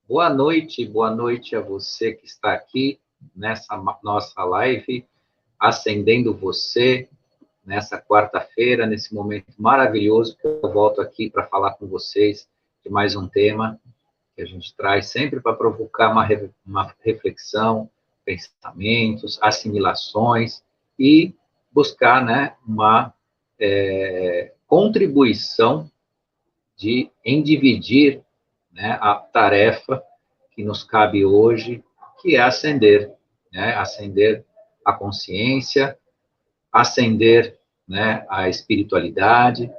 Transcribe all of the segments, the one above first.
boa noite a você que está aqui nessa nossa live, Acendendo Você, nessa quarta-feira, nesse momento maravilhoso, que eu volto aqui para falar com vocês de mais um tema que a gente traz sempre para provocar uma reflexão, pensamentos, assimilações e buscar, né, uma contribuição em dividir, né, a tarefa que nos cabe hoje, que é acender, né, acender a consciência, acender, né, a espiritualidade,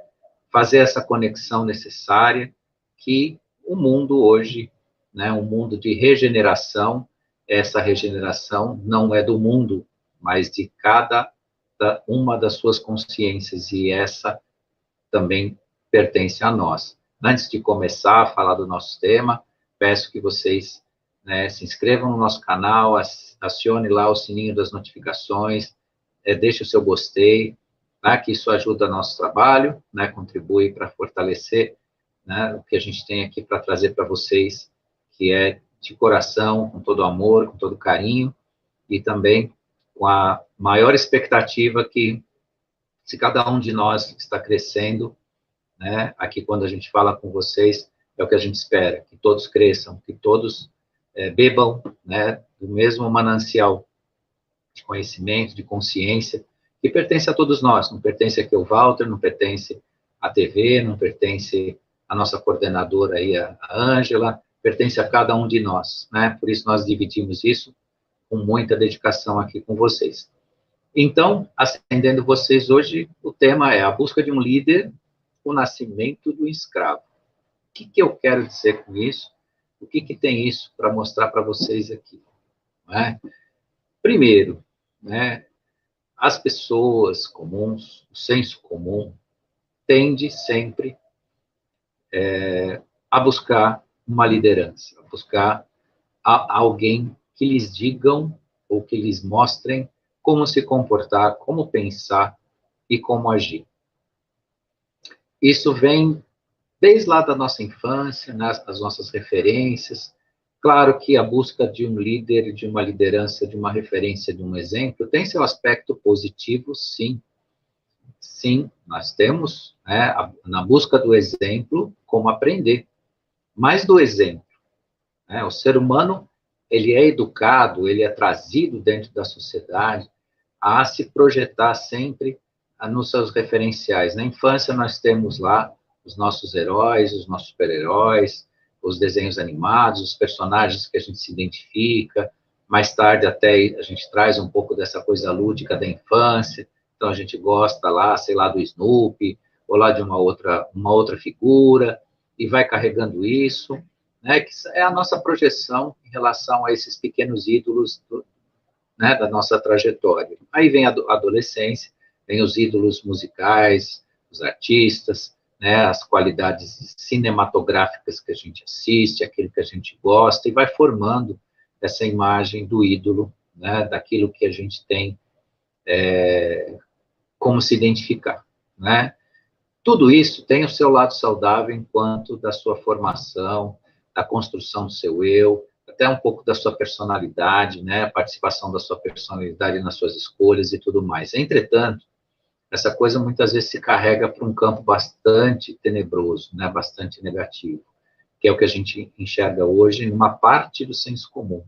fazer essa conexão necessária que o mundo hoje, né, um mundo de regeneração, essa regeneração não é do mundo, mas de cada uma das suas consciências, e essa também pertence a nós. Antes de começar a falar do nosso tema, peço que vocês, né, se inscrevam no nosso canal, acione lá o sininho das notificações, deixe o seu gostei, né, que isso ajuda o nosso trabalho, né, contribui para fortalecer, né, o que a gente tem aqui para trazer para vocês, que é de coração, com todo amor, com todo carinho, e também com a maior expectativa que, se cada um de nós está crescendo, né, aqui quando a gente fala com vocês, é o que a gente espera, que todos cresçam, que todos bebam, né, do mesmo manancial de conhecimento, de consciência, que pertence a todos nós, não pertence aqui ao Walter, não pertence à TV, não pertence à nossa coordenadora aí, a Ângela, pertence a cada um de nós, né, por isso nós dividimos isso com muita dedicação aqui com vocês. Então, Acendendo Vocês hoje, o tema é a busca de um líder, o nascimento do escravo. O que eu quero dizer com isso? O que tem isso para mostrar para vocês aqui? Não é? Primeiro, né, as pessoas comuns, o senso comum, tende sempre a buscar uma liderança, a buscar alguém que lhes digam ou que lhes mostrem como se comportar, como pensar e como agir. Isso vem desde lá da nossa infância, né, as nossas referências. Claro que a busca de um líder, de uma liderança, de uma referência, de um exemplo, tem seu aspecto positivo, sim. Sim, nós temos, né, na busca do exemplo, como aprender. Mas do exemplo, né, o ser humano, ele é educado, ele é trazido dentro da sociedade a se projetar sempre nos seus referenciais. Na infância, nós temos lá os nossos heróis, os nossos super-heróis, os desenhos animados, os personagens que a gente se identifica. Mais tarde, até a gente traz um pouco dessa coisa lúdica da infância. Então, a gente gosta lá, sei lá, do Snoopy, ou lá de uma outra figura, e vai carregando isso, né, que é a nossa projeção em relação a esses pequenos ídolos né, da nossa trajetória. Aí vem a adolescência, vem os ídolos musicais, os artistas, né, as qualidades cinematográficas que a gente assiste, aquilo que a gente gosta, e vai formando essa imagem do ídolo, né, daquilo que a gente tem como se identificar, né? Tudo isso tem o seu lado saudável enquanto da sua formação, da construção do seu eu, até um pouco da sua personalidade, né, a participação da sua personalidade nas suas escolhas e tudo mais. Entretanto, essa coisa muitas vezes se carrega para um campo bastante tenebroso, né, bastante negativo, que é o que a gente enxerga hoje numa parte do senso comum.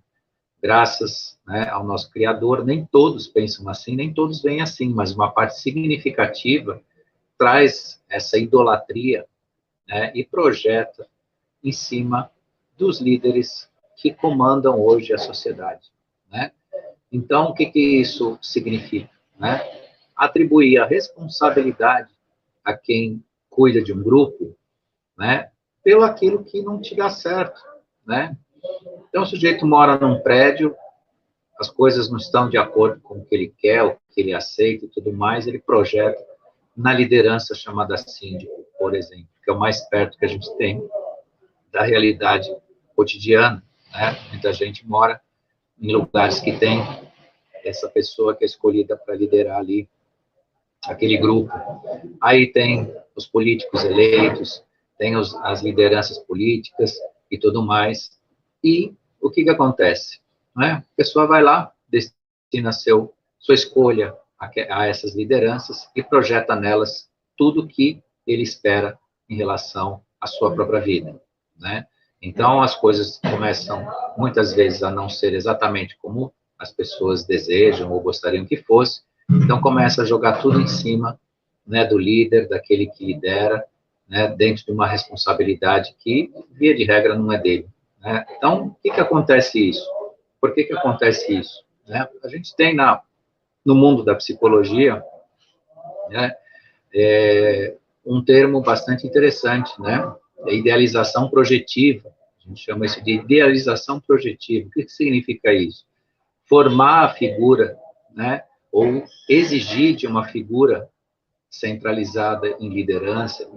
Graças, né, ao nosso Criador, nem todos pensam assim, nem todos veem assim, mas uma parte significativa traz essa idolatria, né, e projeta em cima dos líderes que comandam hoje a sociedade, né? Então, o que isso significa, né? Atribuir a responsabilidade a quem cuida de um grupo, né, pelo aquilo que não te dá certo, né? Então, o sujeito mora num prédio, as coisas não estão de acordo com o que ele quer, o que ele aceita e tudo mais, ele projeta na liderança chamada síndico, por exemplo, que é o mais perto que a gente tem da realidade cotidiana, né? Muita gente mora em lugares que tem essa pessoa que é escolhida para liderar ali aquele grupo. Aí tem os políticos eleitos, tem as lideranças políticas e tudo mais. E o que acontece? Né? A pessoa vai lá, destina sua escolha a essas lideranças e projeta nelas tudo que ele espera em relação à sua própria vida, né? Então, as coisas começam, muitas vezes, a não ser exatamente como as pessoas desejam ou gostariam que fosse. Então, começa a jogar tudo em cima, né, do líder, daquele que lidera, né, dentro de uma responsabilidade que, via de regra, não é dele, né? Então, o que acontece isso? Por que acontece isso? Né? A gente tem no mundo da psicologia, né, um termo bastante interessante, né? É idealização projetiva. A gente chama isso de idealização projetiva. O que significa isso? Formar a figura, né? Ou exigir de uma figura centralizada em liderança,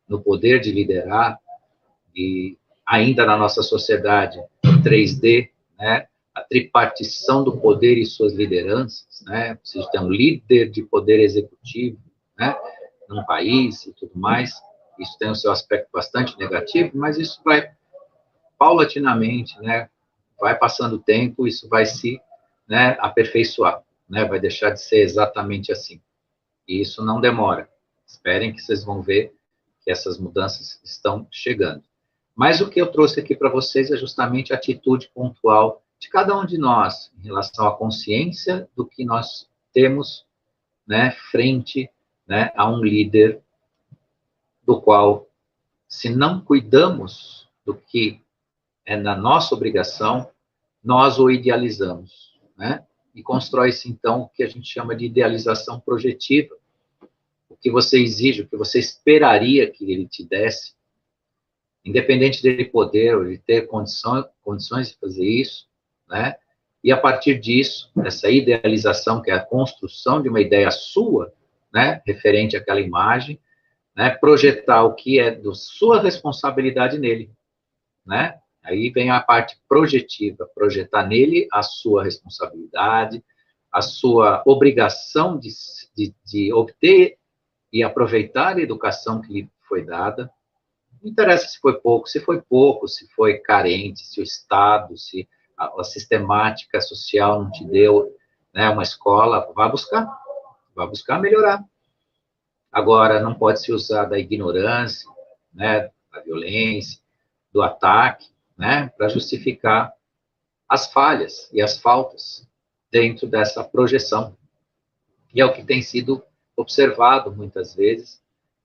no poder de liderar, e ainda na nossa sociedade 3D, né? A tripartição do poder e suas lideranças, né? Você tem um líder de poder executivo, né? Num país e tudo mais. Isso tem o seu aspecto bastante negativo, mas isso vai paulatinamente, né? Vai passando o tempo, isso vai se, né, aperfeiçoar, né? Vai deixar de ser exatamente assim. E isso não demora. Esperem que vocês vão ver que essas mudanças estão chegando. Mas o que eu trouxe aqui para vocês é justamente a atitude pontual de cada um de nós em relação à consciência do que nós temos, né, frente, né, a um líder do qual, se não cuidamos do que é na nossa obrigação, nós o idealizamos, né? E constrói-se, então, o que a gente chama de idealização projetiva. O que você exige, o que você esperaria que ele te desse, independente dele poder ou de ter condições de fazer isso, né? E a partir disso, essa idealização, que é a construção de uma ideia sua, né, referente àquela imagem, né, projetar o que é da sua responsabilidade nele, né? Aí vem a parte projetiva, projetar nele a sua responsabilidade, a sua obrigação de obter e aproveitar a educação que lhe foi dada. Não interessa se foi pouco, se foi carente, se o Estado, se a sistemática social não te deu, né, uma escola, vá buscar melhorar. Agora, não pode se usar da ignorância, né, da violência, do ataque, né, para justificar as falhas e as faltas dentro dessa projeção. E é o que tem sido observado muitas vezes,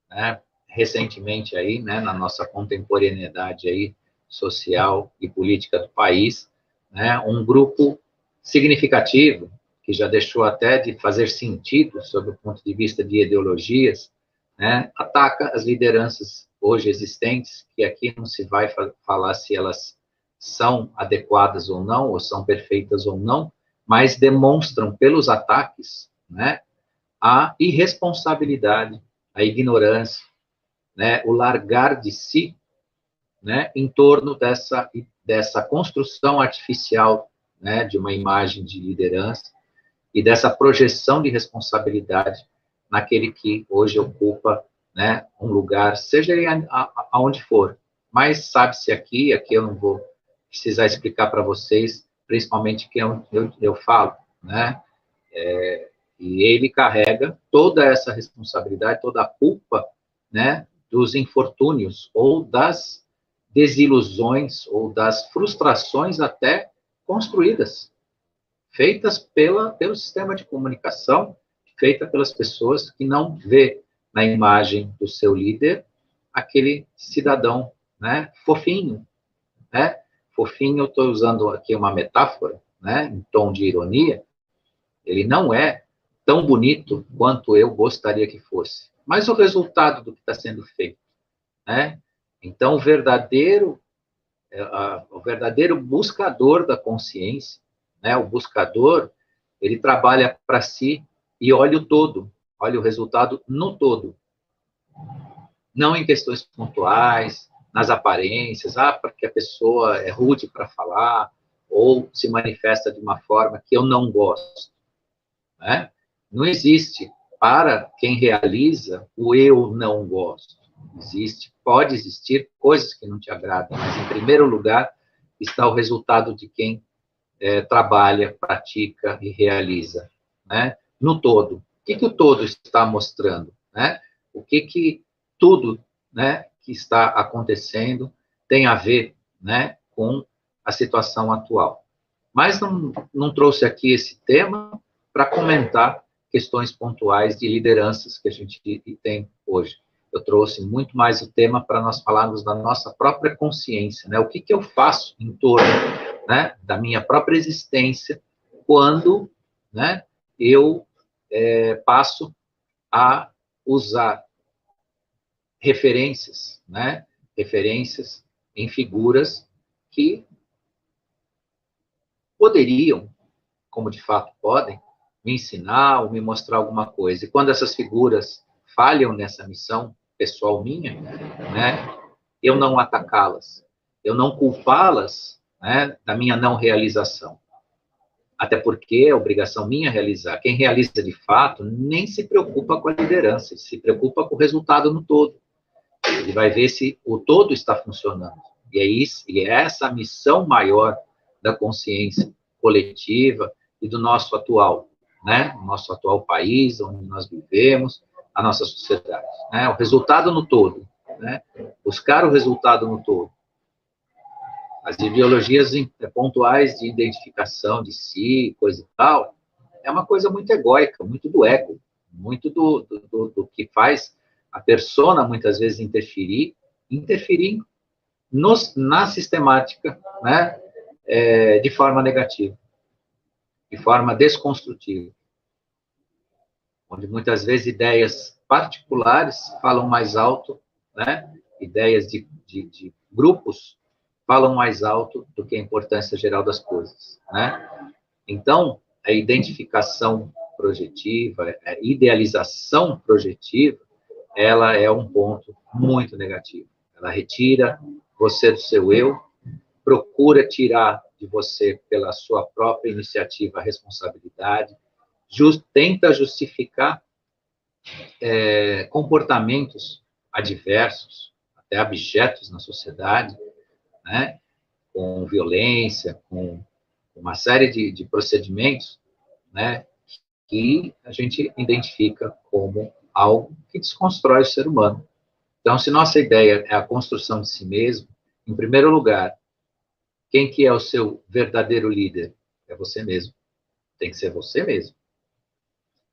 né, recentemente aí, né, na nossa contemporaneidade aí social e política do país, né, um grupo significativo que já deixou até de fazer sentido sob o ponto de vista de ideologias, né, ataca as lideranças hoje existentes, que aqui não se vai falar se elas são adequadas ou não, ou são perfeitas ou não, mas demonstram pelos ataques, né, a irresponsabilidade, a ignorância, né, o largar de si, né, em torno dessa construção artificial, né, de uma imagem de liderança e dessa projeção de responsabilidade naquele que hoje ocupa, né, um lugar, seja ele aonde for. Mas sabe-se aqui eu não vou precisar explicar para vocês, principalmente que eu falo, né, e ele carrega toda essa responsabilidade, toda a culpa, né, dos infortúnios ou das desilusões ou das frustrações até construídas, feitas pelo sistema de comunicação, feita pelas pessoas que não vê na imagem do seu líder aquele cidadão, né, fofinho, né? Fofinho, eu estou usando aqui uma metáfora, né, em tom de ironia. Ele não é tão bonito quanto eu gostaria que fosse, mas o resultado do que está sendo feito, né? Então, o verdadeiro buscador da consciência, né? O buscador, ele trabalha para si e olha o todo, olha o resultado no todo, não em questões pontuais, nas aparências, porque a pessoa é rude para falar ou se manifesta de uma forma que eu não gosto, né? Não existe, para quem realiza, o eu não gosto. Pode existir coisas que não te agradam, mas, em primeiro lugar, está o resultado de quem trabalha, pratica e realiza, né? No todo. O que o todo está mostrando, né? O que tudo, né, que está acontecendo tem a ver, né, com a situação atual. Mas não trouxe aqui esse tema para comentar questões pontuais de lideranças que a gente tem hoje. Eu trouxe muito mais o tema para nós falarmos da nossa própria consciência, né? O que eu faço em torno, né, da minha própria existência quando, né, eu passo a usar referências, né, referências em figuras que poderiam, como de fato podem, me ensinar ou me mostrar alguma coisa. E quando essas figuras falham nessa missão pessoal minha, né, eu não atacá-las, eu não culpá-las, né, da minha não realização. Até porque é obrigação minha realizar. Quem realiza de fato nem se preocupa com a liderança, se preocupa com o resultado no todo. Ele vai ver se o todo está funcionando. E é isso, e é essa a missão maior da consciência coletiva e do nosso atual, né? O nosso atual país, onde nós vivemos, a nossa sociedade, né? O resultado no todo, né? Buscar o resultado no todo. As ideologias pontuais de identificação de si, coisa e tal, é uma coisa muito egóica, muito do ego, muito do que faz a persona, muitas vezes, interferir na sistemática, né, de forma negativa, de forma desconstrutiva, onde muitas vezes ideias particulares falam mais alto, né, ideias de grupos falam mais alto do que a importância geral das coisas, né? Então, a identificação projetiva, a idealização projetiva, ela é um ponto muito negativo. Ela retira você do seu eu, procura tirar de você, pela sua própria iniciativa, a responsabilidade, tenta justificar comportamentos adversos, até abjetos na sociedade, né, com violência, com uma série de procedimentos, né, que a gente identifica como algo que desconstrói o ser humano. Então, se nossa ideia é a construção de si mesmo, em primeiro lugar, quem que é o seu verdadeiro líder? É você mesmo. Tem que ser você mesmo.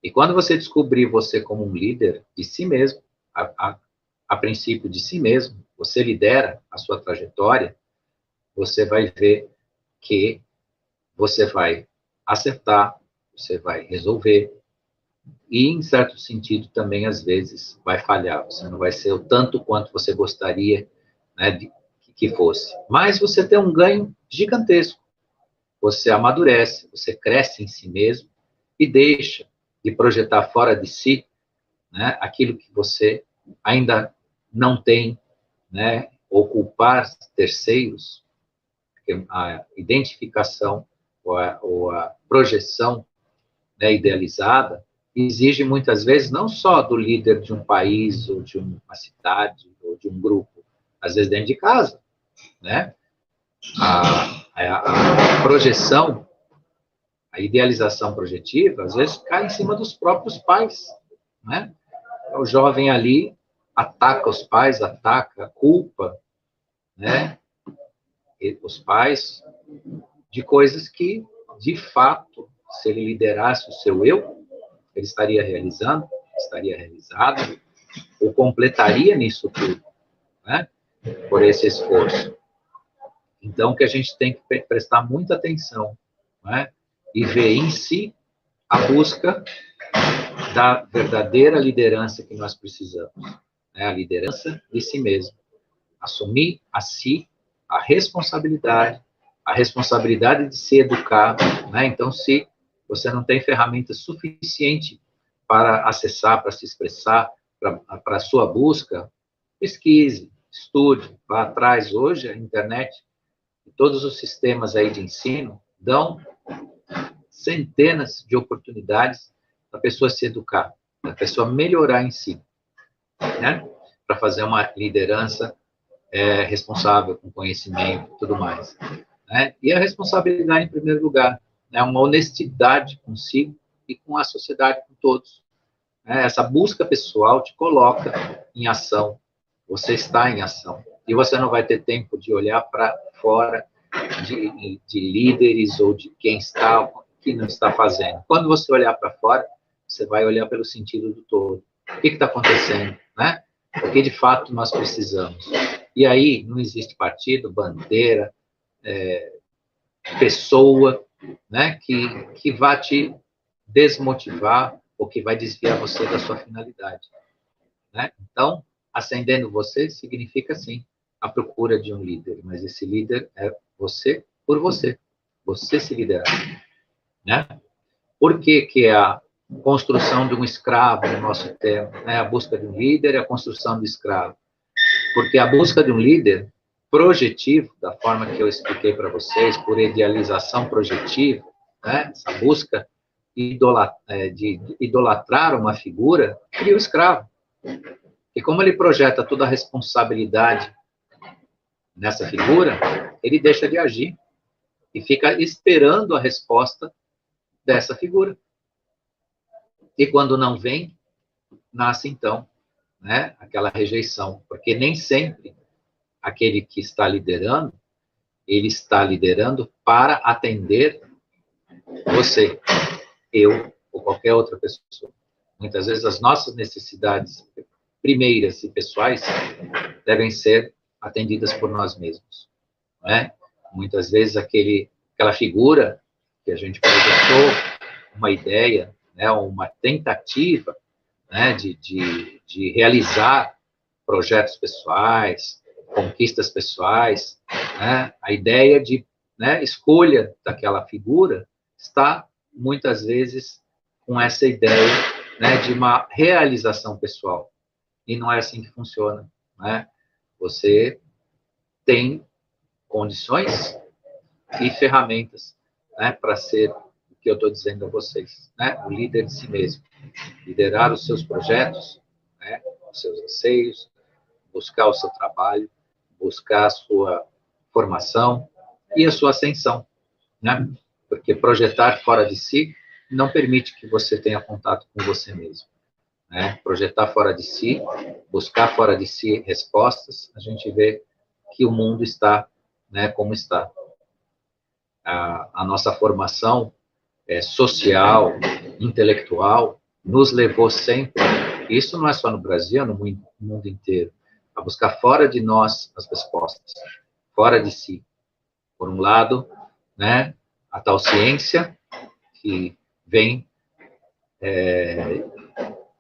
E quando você descobrir você como um líder de si mesmo, a princípio de si mesmo, você lidera a sua trajetória, você vai ver que você vai acertar, você vai resolver, e, em certo sentido, também, às vezes, vai falhar. Você não vai ser o tanto quanto você gostaria, né, que fosse. Mas você tem um ganho gigantesco. Você amadurece, você cresce em si mesmo e deixa de projetar fora de si, né, aquilo que você ainda não tem, né, ou culpar terceiros. A identificação ou a projeção, né, idealizada exige muitas vezes não só do líder de um país ou de uma cidade ou de um grupo, às vezes dentro de casa, né? A projeção, a idealização projetiva, às vezes cai em cima dos próprios pais, né? O jovem ali ataca os pais, ataca, culpa, né, os pais de coisas que, de fato, se ele liderasse o seu eu, ele estaria realizando, estaria realizado, ou completaria nisso tudo, né, por esse esforço. Então, que a gente tem que prestar muita atenção, né, e ver em si a busca da verdadeira liderança que nós precisamos, né, a liderança de si mesmo. Assumir a si a responsabilidade de se educar, né? Então, se você não tem ferramenta suficiente para acessar, para se expressar, para a sua busca, pesquise, estude, vá atrás. Hoje, a internet e todos os sistemas aí de ensino dão centenas de oportunidades para a pessoa se educar, para a pessoa melhorar em si, né? Para fazer uma liderança responsável, com conhecimento e tudo mais. né? E a responsabilidade, em primeiro lugar, né? Uma honestidade consigo e com a sociedade, com todos. Né? Essa busca pessoal te coloca em ação, você está em ação. E você não vai ter tempo de olhar para fora de líderes ou de quem está, que não está fazendo. Quando você olhar para fora, você vai olhar pelo sentido do todo. O que está acontecendo, né? O que de fato nós precisamos. E aí não existe partido, bandeira, pessoa, né, que vá te desmotivar ou que vai desviar você da sua finalidade. Né? Então, ascendendo você significa, sim, a procura de um líder, mas esse líder é você por você. Você se liderar. Né? Por que é a construção de um escravo, no nosso tempo? Né? A busca de um líder é a construção do escravo. Porque a busca de um líder projetivo, da forma que eu expliquei para vocês, por idealização projetiva, né? Essa busca de idolatrar uma figura, cria o escravo. E como ele projeta toda a responsabilidade nessa figura, ele deixa de agir e fica esperando a resposta dessa figura. E quando não vem, nasce então, né, aquela rejeição, porque nem sempre aquele que está liderando, ele está liderando para atender você, eu ou qualquer outra pessoa. Muitas vezes as nossas necessidades primeiras e pessoais devem ser atendidas por nós mesmos. Não é? Muitas vezes aquela figura que a gente projetou, uma ideia, né, uma tentativa, né, de realizar projetos pessoais, conquistas pessoais, né, a ideia de, né, escolha daquela figura está, muitas vezes, com essa ideia, né, de uma realização pessoal. E não é assim que funciona. Né? Você tem condições e ferramentas, né, para ser o que eu estou dizendo a vocês, né, o líder de si mesmo. Liderar os seus projetos, né, os seus anseios, buscar o seu trabalho, buscar a sua formação e a sua ascensão, né? Porque projetar fora de si não permite que você tenha contato com você mesmo. Né? Projetar fora de si, buscar fora de si respostas, a gente vê que o mundo está, né, como está. A nossa formação social, intelectual, nos levou sempre, isso não é só no Brasil, é no mundo inteiro, a buscar fora de nós as respostas, fora de si. Por um lado, né, a tal ciência que vem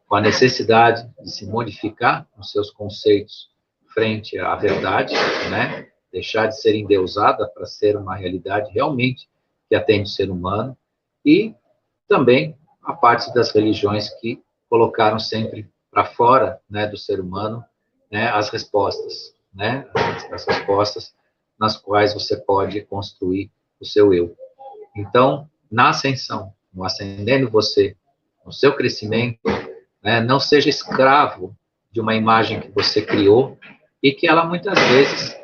com a necessidade de se modificar os seus conceitos frente à verdade, né, deixar de ser endeusada para ser uma realidade realmente que atende o ser humano, e também a parte das religiões que colocaram sempre para fora, né, do ser humano, né, as respostas, né, as respostas nas quais você pode construir o seu eu. Então, na ascensão, no ascendendo você, no seu crescimento, né, não seja escravo de uma imagem que você criou e que ela muitas vezes,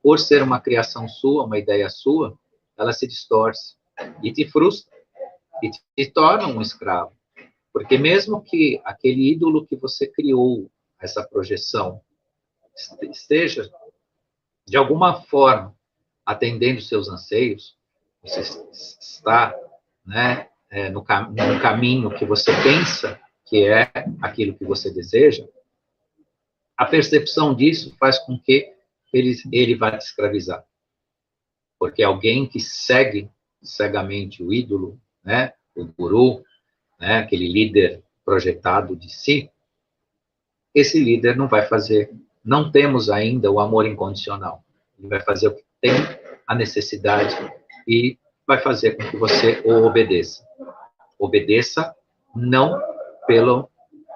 por ser uma criação sua, uma ideia sua, ela se distorce e te frustra e te torna um escravo. Porque mesmo que aquele ídolo que você criou, essa projeção, esteja, de alguma forma, atendendo seus anseios, você está, né, no caminho que você pensa que é aquilo que você deseja, a percepção disso faz com que ele vá te escravizar. Porque alguém que segue cegamente o ídolo, né, o guru, né, aquele líder projetado de si, esse líder não vai fazer, não temos ainda o amor incondicional. Ele vai fazer o que tem a necessidade e vai fazer com que você o obedeça. Obedeça não pela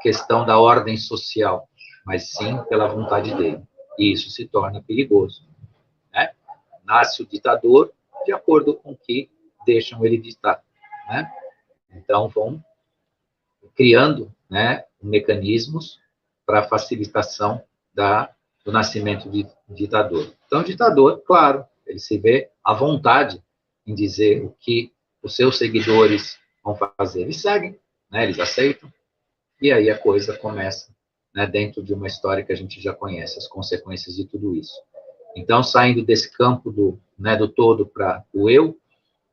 questão da ordem social, mas sim pela vontade dele. E isso se torna perigoso. Né? Nasce o ditador de acordo com o que deixam ele ditar. Né? Então, vão criando, né, mecanismos para facilitação do nascimento de ditador. Então, o ditador, claro, ele se vê à vontade em dizer o que os seus seguidores vão fazer. Eles seguem, né? Eles aceitam, e aí a coisa começa, né, dentro de uma história que a gente já conhece, as consequências de tudo isso. Então, saindo desse campo do, né, do todo para o eu,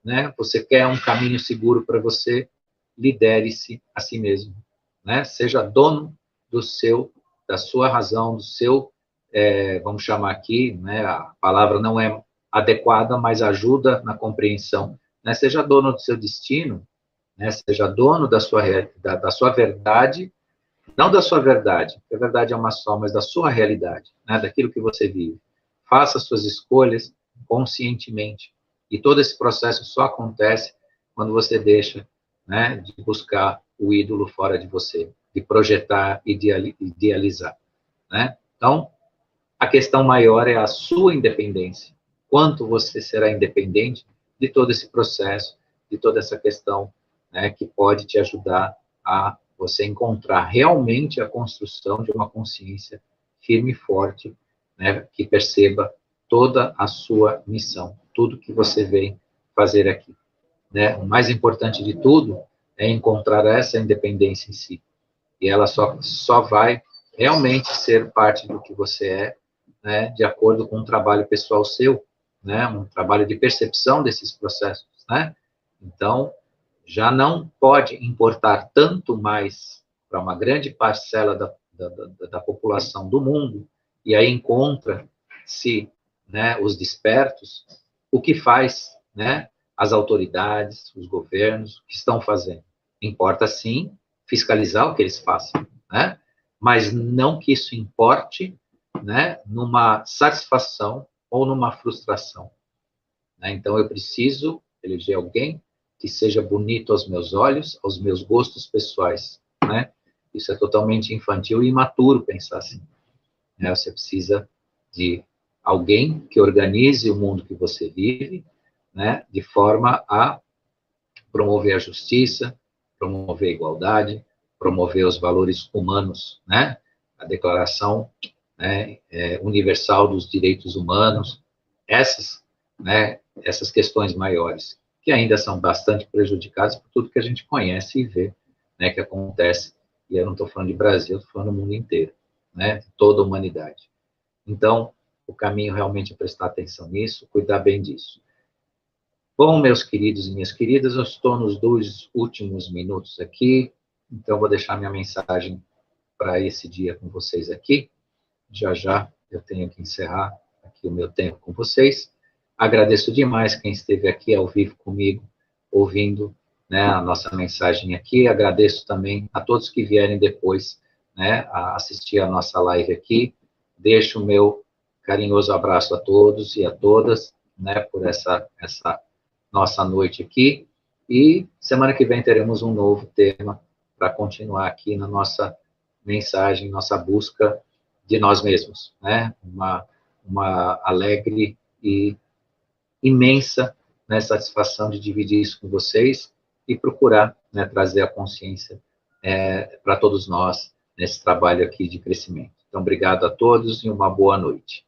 né, você quer um caminho seguro para você, lidere-se a si mesmo, né? Seja dono da sua razão, do seu, vamos chamar aqui, né, a palavra não é adequada, mas ajuda na compreensão, né? Seja dono do seu destino, né? Seja dono da sua verdade, não da sua verdade, porque a verdade é uma só, mas da sua realidade, né? Daquilo que você vive. Faça suas escolhas conscientemente. E todo esse processo só acontece quando você deixa, né, de buscar o ídolo fora de você, de projetar, idealizar, né? Então, a questão maior é a sua independência. Quanto você será independente de todo esse processo, de toda essa questão, né, que pode te ajudar a você encontrar realmente a construção de uma consciência firme e forte, né, que perceba toda a sua missão, tudo que você vem fazer aqui, né? O mais importante de tudo é encontrar essa independência em si. E ela só vai realmente ser parte do que você é, né, de acordo com um trabalho pessoal seu, né, um trabalho de percepção desses processos, né? Então, já não pode importar tanto mais para uma grande parcela da população do mundo, e aí encontra-se, né, os despertos, o que faz, né, as autoridades, os governos, o que estão fazendo. Importa, sim, fiscalizar o que eles façam, né? Mas não que isso importe, né, numa satisfação ou numa frustração, né? Então, eu preciso eleger alguém que seja bonito aos meus olhos, aos meus gostos pessoais, né? Isso é totalmente infantil e imaturo pensar assim, né? Você precisa de alguém que organize o mundo que você vive, né, de forma a promover a justiça, promover a igualdade, promover os valores humanos, né? A Declaração, né, Universal dos Direitos Humanos, né, essas questões maiores, que ainda são bastante prejudicadas por tudo que a gente conhece e vê, né, que acontece, e eu não estou falando de Brasil, estou falando do mundo inteiro, né, de toda a humanidade. Então, o caminho realmente é prestar atenção nisso, cuidar bem disso. Bom, meus queridos e minhas queridas, eu estou nos 2 últimos minutos aqui, então vou deixar minha mensagem para esse dia com vocês aqui. Já já eu tenho que encerrar aqui o meu tempo com vocês. Agradeço demais quem esteve aqui ao vivo comigo, ouvindo, né, a nossa mensagem aqui. Agradeço também a todos que vierem depois, né, a assistir a nossa live aqui. Deixo o meu carinhoso abraço a todos e a todas, né, por essa nossa noite aqui, e semana que vem teremos um novo tema para continuar aqui na nossa mensagem, nossa busca de nós mesmos, né? Uma alegre e imensa, né, satisfação de dividir isso com vocês e procurar, né, trazer a consciência para todos nós nesse trabalho aqui de crescimento. Então, obrigado a todos e uma boa noite.